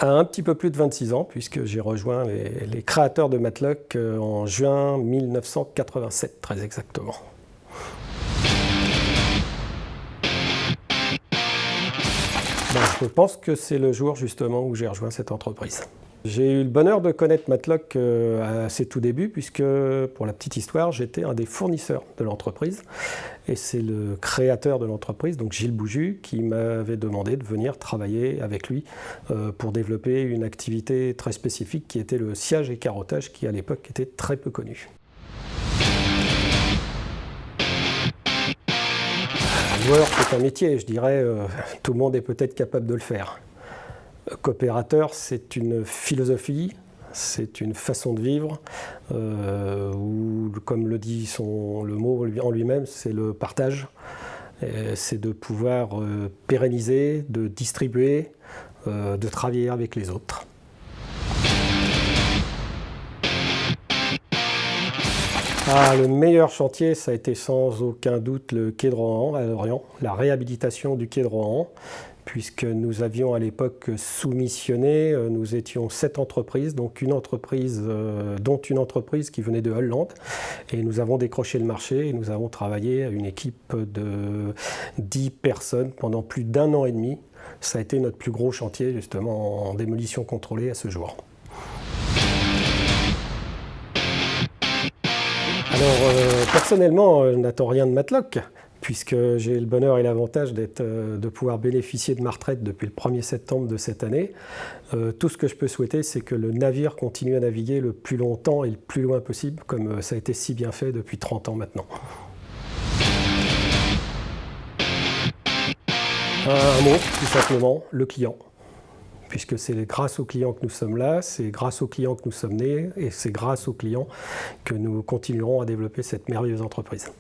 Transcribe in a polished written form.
À un petit peu plus de 26 ans, puisque j'ai rejoint les créateurs de Matlock en juin 1987, très exactement. Je pense que c'est le jour justement où j'ai rejoint cette entreprise. J'ai eu le bonheur de connaître Matlock à ses tout débuts, puisque, pour la petite histoire, j'étais un des fournisseurs de l'entreprise. Et c'est le créateur de l'entreprise, donc Gilles Bouju, qui m'avait demandé de venir travailler avec lui pour développer une activité très spécifique qui était le sciage et carottage, qui à l'époque était très peu connu. Loueur, c'est un métier, je dirais, tout le monde est peut-être capable de le faire. Coopérateur, c'est une philosophie, c'est une façon de vivre, où, comme le dit le mot en lui-même, c'est le partage. C'est de pouvoir pérenniser, de distribuer, de travailler avec les autres. Le meilleur chantier, ça a été sans aucun doute le quai de Rohan à Lorient, la réhabilitation du quai de Rohan, puisque nous avions à l'époque soumissionné, nous étions 7 entreprises, donc dont une entreprise qui venait de Hollande, et nous avons décroché le marché et nous avons travaillé à une équipe de 10 personnes pendant plus d'1 an et demi. Ça a été notre plus gros chantier justement en démolition contrôlée à ce jour. Alors, personnellement, je n'attends rien de Matlock, puisque j'ai le bonheur et l'avantage de pouvoir bénéficier de ma retraite depuis le 1er septembre de cette année. Tout ce que je peux souhaiter, c'est que le navire continue à naviguer le plus longtemps et le plus loin possible, comme ça a été si bien fait depuis 30 ans maintenant. Un mot, tout simplement, le client. Puisque c'est grâce aux clients que nous sommes là, c'est grâce aux clients que nous sommes nés, et c'est grâce aux clients que nous continuerons à développer cette merveilleuse entreprise.